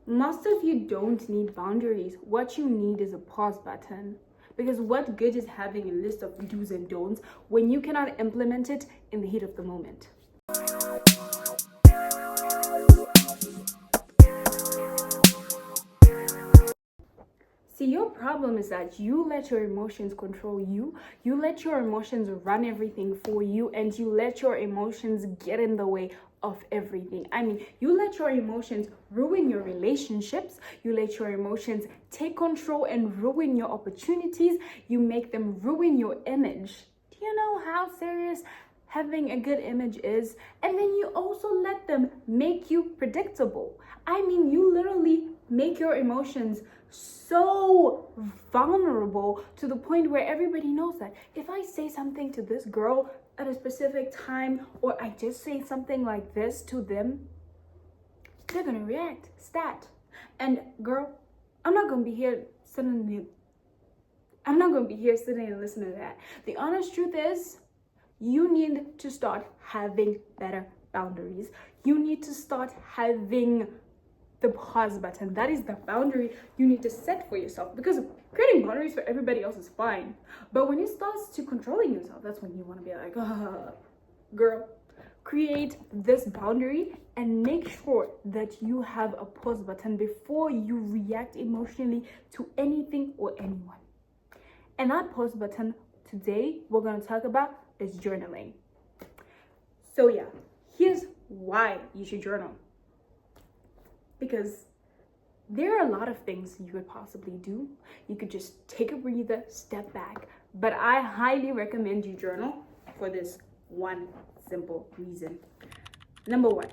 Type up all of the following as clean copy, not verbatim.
Most of you don't need boundaries. What you need is a pause button. Because what good is having a list of do's and don'ts when you cannot implement it in the heat of the moment? See, your problem is that you let your emotions control you. You let your emotions run everything for you, and you let your emotions get in the way of everything. I mean, you let your emotions ruin your relationships. You let your emotions take control and ruin your opportunities. You make them ruin your image. Do you know how serious having a good image is? And then you also let them make you predictable. I mean, you literally make your emotions so vulnerable to the point where everybody knows that if I say something to this girl at a specific time, or I just say something like this to them, they're gonna react stat. And girl, I'm not gonna be here sitting and listening to that. The honest truth is, you need to start having better boundaries. You need to start having the pause button. That is the boundary you need to set for yourself, because creating boundaries for everybody else is fine, but when it starts to controlling yourself, that's when you want to be like, girl, create this boundary and make sure that you have a pause button before you react emotionally to anything or anyone. And that pause button today we're going to talk about is journaling. So yeah, here's why you should journal. Because there are a lot of things you could possibly do. You could just take a breather, step back, but I highly recommend you journal for this one simple reason. Number one,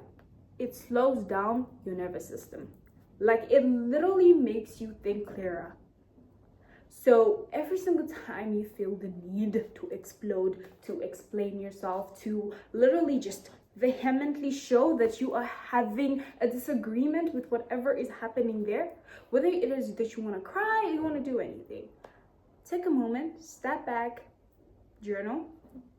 it slows down your nervous system. Like, it literally makes you think clearer. So every single time you feel the need to explode, to explain yourself, to literally just vehemently show that you are having a disagreement with whatever is happening there, whether it is that you want to cry or you want to do anything, take a moment, step back, journal.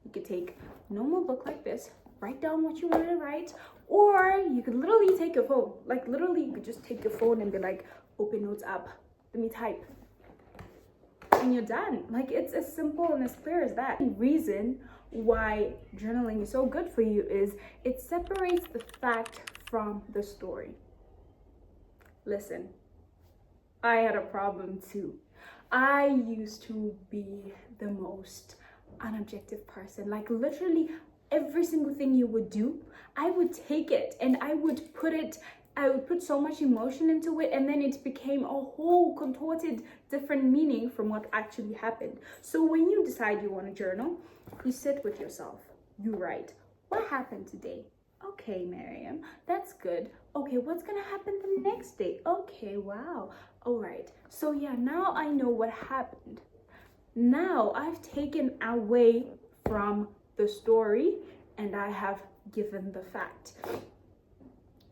You could take a normal book like this, write down what you want to write, or you could literally take your phone. Like, literally, you could just take your phone and be like, open notes app, let me type, and you're done. Like, it's as simple and as clear as that. The reason why journaling is so good for you is it separates the fact from the story. Listen, I had a problem too. I used to be the most unobjective person. Like, literally every single thing you would do, I would take it and I would put so much emotion into it, and then it became a whole contorted different meaning from what actually happened. So when you decide you want to journal, you sit with yourself, you write, what happened today? Okay, Miriam, that's good. Okay, what's gonna happen the next day? Okay, wow. All right, so yeah, now I know what happened. Now I've taken away from the story and I have given the fact.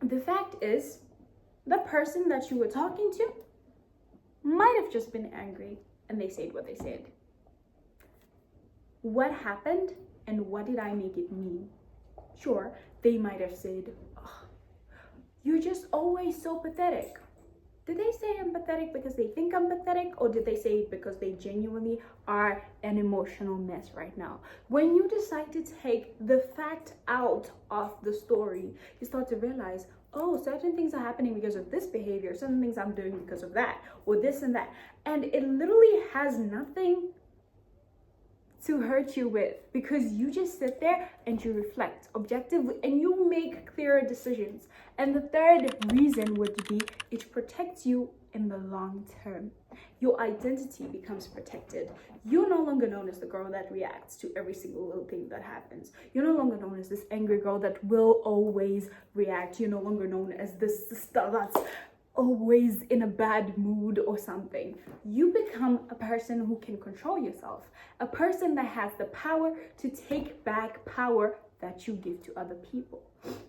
The fact is, the person that you were talking to might have just been angry and they said what they said. What happened and what did I make it mean? Sure, they might have said, oh, you're just always so pathetic. Did they say I'm pathetic because they think I'm pathetic, or did they say it because they genuinely are an emotional mess right now? When you decide to take the fact out of the story, you start to realize, oh, certain things are happening because of this behavior, certain things I'm doing because of that, or this and that. And it literally has nothing to hurt you with, because you just sit there and you reflect objectively and you make clearer decisions. And the third reason would be it protects you in the long term. Your identity becomes protected. You're no longer known as the girl that reacts to every single little thing that happens. You're no longer known as this angry girl that will always react. You're no longer known as this sister that's always in a bad mood or something. You become a person who can control yourself, a person that has the power to take back power that you give to other people.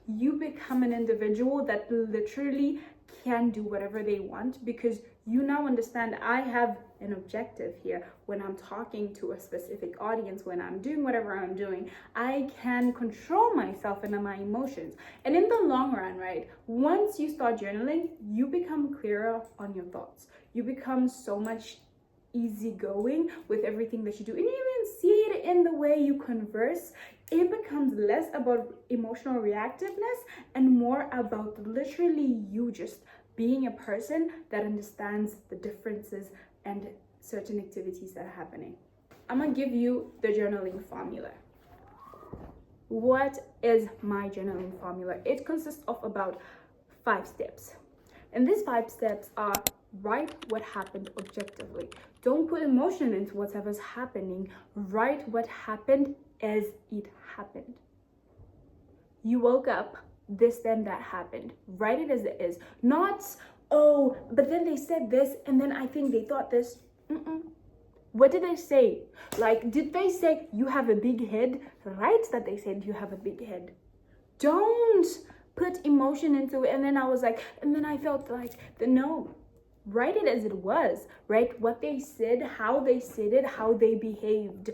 You become an individual that literally can do whatever they want, because you now understand I have an objective here. When I'm talking to a specific audience, when I'm doing whatever I'm doing, I can control myself and my emotions. And in the long run, right, once you start journaling, you become clearer on your thoughts. You become so much easygoing with everything that you do, and you even see it in the way you converse. It becomes less about emotional reactiveness and more about literally you just being a person that understands the differences and certain activities that are happening. I'm gonna give you the journaling formula. What is my journaling formula? It consists of about 5 steps. And these 5 steps are: write what happened objectively. Don't put emotion into whatever's happening. Write what happened as it happened. You woke up, this, then that happened. Write it as it is. Not, oh, but then they said this, and then I think they thought this. What did they say? Like, did they say you have a big head? Write that they said you have a big head. Don't put emotion into it. And then I was like, and then I felt like, no. Write it as it was. Write what they said, how they said it, how they behaved,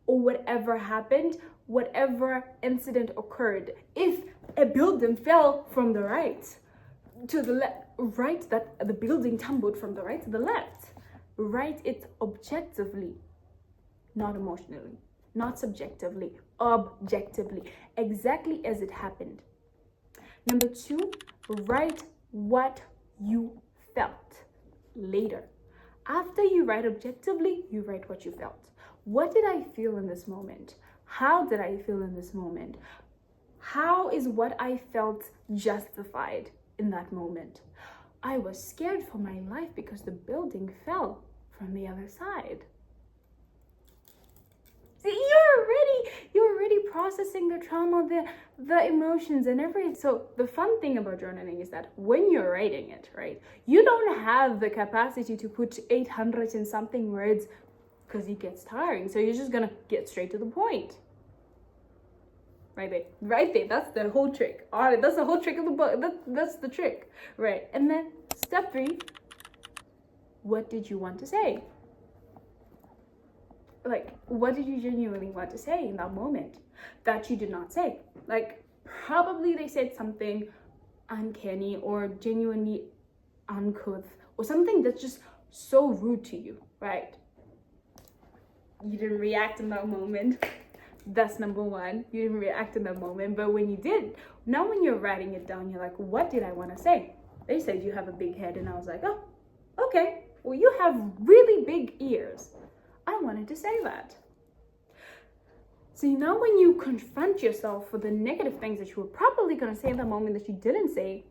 or whatever happened, whatever incident occurred. If a building fell from the right to the left, write that the building tumbled from the right to the left. Write it objectively, not emotionally, not subjectively, objectively, exactly as it happened. Number 2, write what you felt later. After you write objectively, you write what you felt. What did I feel in this moment? How did I feel in this moment? How is what I felt justified in that moment? I was scared for my life because the building fell from the other side. See, you're already processing the trauma, the emotions and everything. So the fun thing about journaling is that when you're writing it, right, you don't have the capacity to put 800 and something words, because it gets tiring. So you're just gonna get straight to the point. Right there. That's the whole trick. All right, that's the whole trick of the book. That's the trick, right? And then step 3, what did you want to say? Like, what did you genuinely want to say in that moment that you did not say? Like, probably they said something uncanny or genuinely uncouth or something that's just so rude to you, right? You didn't react in that moment. That's number 1. You didn't react in that moment. But when you did, now when you're writing it down, you're like, what did I want to say? They said you have a big head. And I was like, oh, okay. Well, you have really big ears. I wanted to say that. See, now when you confront yourself for the negative things that you were probably going to say in that moment that you didn't say,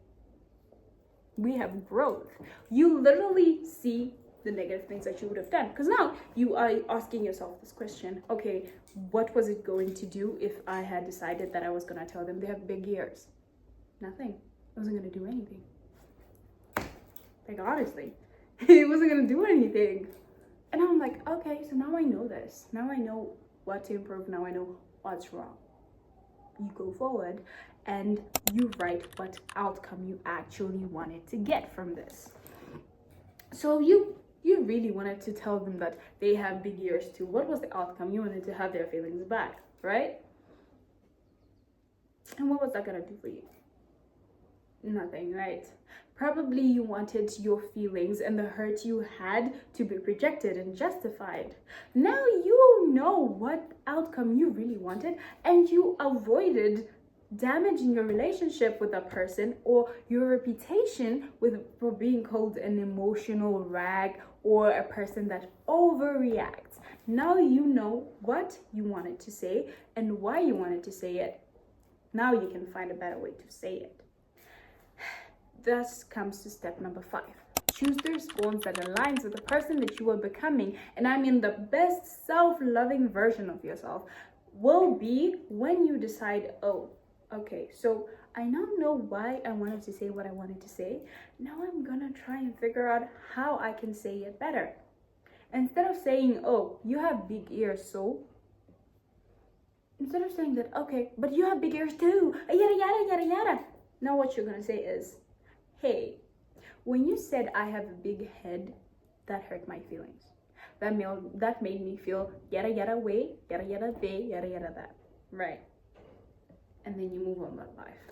we have growth. You literally see the negative things that you would have done. Because now you are asking yourself this question, okay, what was it going to do if I had decided that I was going to tell them they have big ears? Nothing. It wasn't going to do anything. Like, honestly, it wasn't going to do anything. And I'm like, okay, so now I know this. Now I know what to improve. Now I know what's wrong. You go forward and you write what outcome you actually wanted to get from this. So you really wanted to tell them that they have big ears too. What was the outcome? You wanted to have their feelings back, right? And what was that gonna do for you? Nothing, right? Probably you wanted your feelings and the hurt you had to be rejected and justified. Now you know what outcome you really wanted, and you avoided damaging your relationship with that person or your reputation for being called an emotional rag or a person that overreacts. Now you know what you wanted to say and why you wanted to say it. Now you can find a better way to say it. Thus comes to step number 5. Choose the response that aligns with the person that you are becoming. And I mean, the best self-loving version of yourself will be when you decide, oh, okay, so I now know why I wanted to say what I wanted to say. Now I'm gonna try and figure out how I can say it better. Instead of saying, oh, you have big ears, so instead of saying that, okay, but you have big ears too, yada, yada, yada, yada. Now what you're gonna say is, hey, When you said I have a big head, that hurt my feelings. That made me feel yada yada way, yada yada they, yada yada that. Right. And then you move on with life.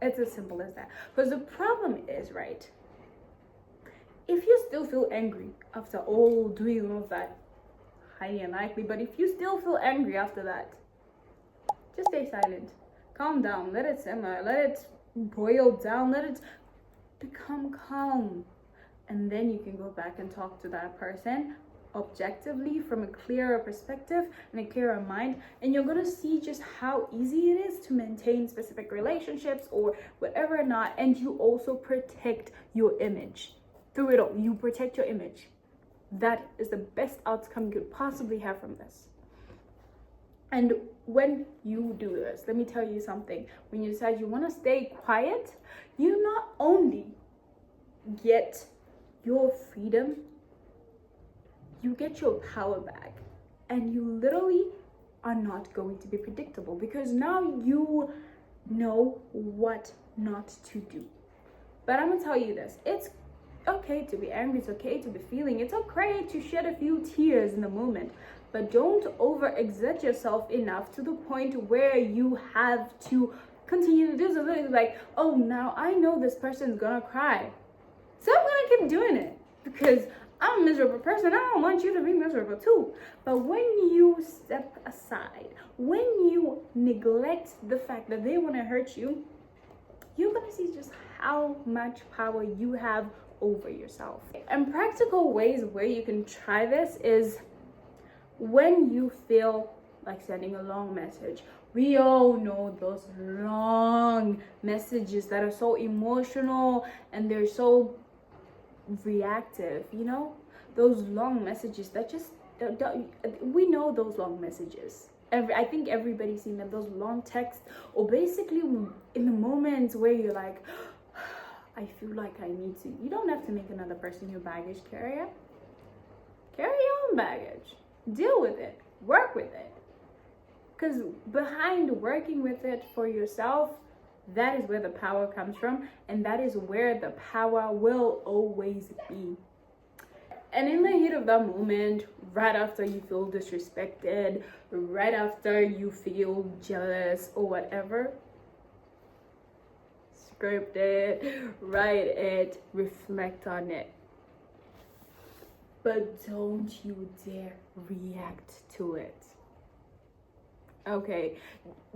It's as simple as that. Because the problem is, right, if you still feel angry after all doing all of that, highly unlikely, but if you still feel angry after that, just stay silent. Calm down. Let it simmer. Let it boil down. Let it become calm. And then you can go back and talk to that person objectively from a clearer perspective and a clearer mind, and you're going to see just how easy it is to maintain specific relationships or whatever or not. And you also protect your image through it all. You protect your image. That is the best outcome you could possibly have from this. And when you do this, let me tell you something. When you decide you want to stay quiet, you not only get your freedom, you get your power back, and you literally are not going to be predictable, because now you know what not to do. But I'm gonna tell you this, it's okay to be angry, it's okay to be feeling, it's okay to shed a few tears in the moment, but don't overexert yourself enough to the point where you have to continue to do something like, oh, now I know this person's gonna cry, so I'm gonna keep doing it because I'm a miserable person. I don't want you to be miserable too. But when you step aside, when you neglect the fact that they want to hurt you, you're going to see just how much power you have over yourself. And practical ways where you can try this is when you feel like sending a long message. We all know those long messages that are so emotional and they're so reactive, you know, those long messages that just we know those long messages. I think everybody's seen them, those long texts, or basically in the moments where you're like, I feel like I need to. You don't have to make another person your baggage carrier. Carry your own baggage, deal with it, work with it, because behind working with it for yourself, that is where the power comes from, and that is where the power will always be. And in the heat of that moment, right after you feel disrespected, right after you feel jealous or whatever, script it, write it, reflect on it. But don't you dare react to it. Okay,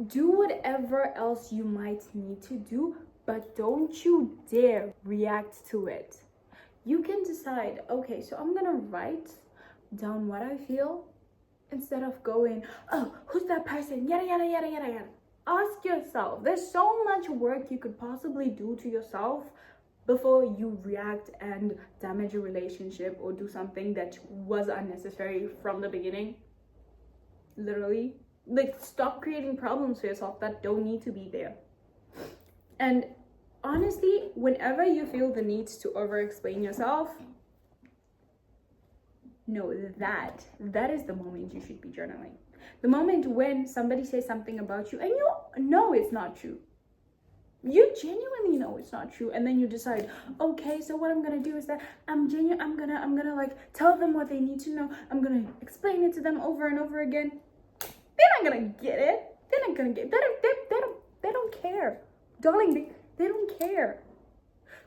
do whatever else you might need to do, but don't you dare react to it. You can decide, okay, so I'm gonna write down what I feel instead of going, oh, who's that person? Yada, yada, yada, yada, yada. Ask yourself. There's so much work you could possibly do to yourself before you react and damage a relationship or do something that was unnecessary from the beginning. Literally. Like, stop creating problems for yourself that don't need to be there. And honestly, whenever you feel the need to over-explain yourself, know that is the moment you should be journaling. The moment when somebody says something about you and you know it's not true. You genuinely know it's not true, and then you decide, okay, so what I'm gonna do is that I'm gonna like tell them what they need to know. I'm gonna explain it to them over and over again. They're not gonna get it. They're not gonna get it. They don't care. Darling, they don't care.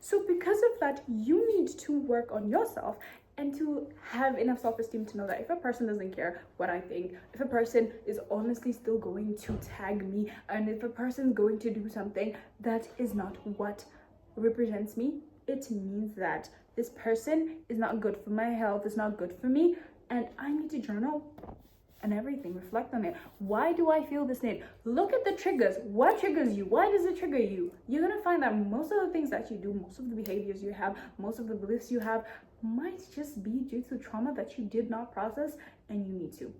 So because of that, you need to work on yourself and to have enough self-esteem to know that if a person doesn't care what I think, if a person is honestly still going to tag me, and if a person's going to do something that is not what represents me, it means that this person is not good for my health, it's not good for me, and I need to journal and everything, reflect on it. Why do I feel this need? Look at the triggers. What triggers you? Why does it trigger you? You're gonna find that most of the things that you do, most of the behaviors you have, most of the beliefs you have might just be due to trauma that you did not process, and you need to.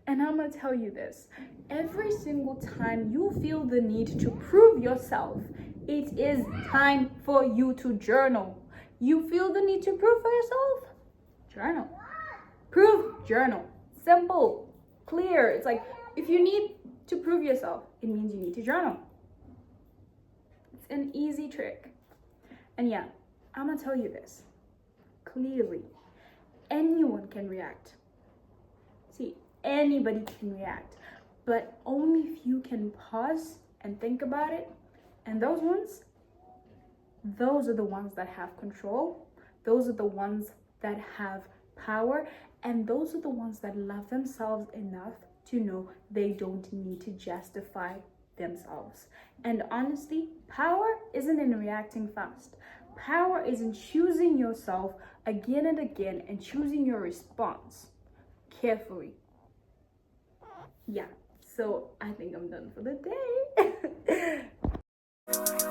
And I'm gonna tell you this, every single time you feel the need to prove yourself, it is time for you to journal. You feel the need to prove for yourself? Journal. Prove, journal. Simple, clear. It's like, if you need to prove yourself, it means you need to journal. It's an easy trick. And yeah, I'm gonna tell you this clearly. Anyone can react. See, anybody can react, but only if you can pause and think about it. And those are the ones that have control. Those are the ones that have power. And those are the ones that love themselves enough to know they don't need to justify themselves. And honestly, power isn't in reacting fast. Power is in choosing yourself again and again and choosing your response carefully. Yeah, so I think I'm done for the day.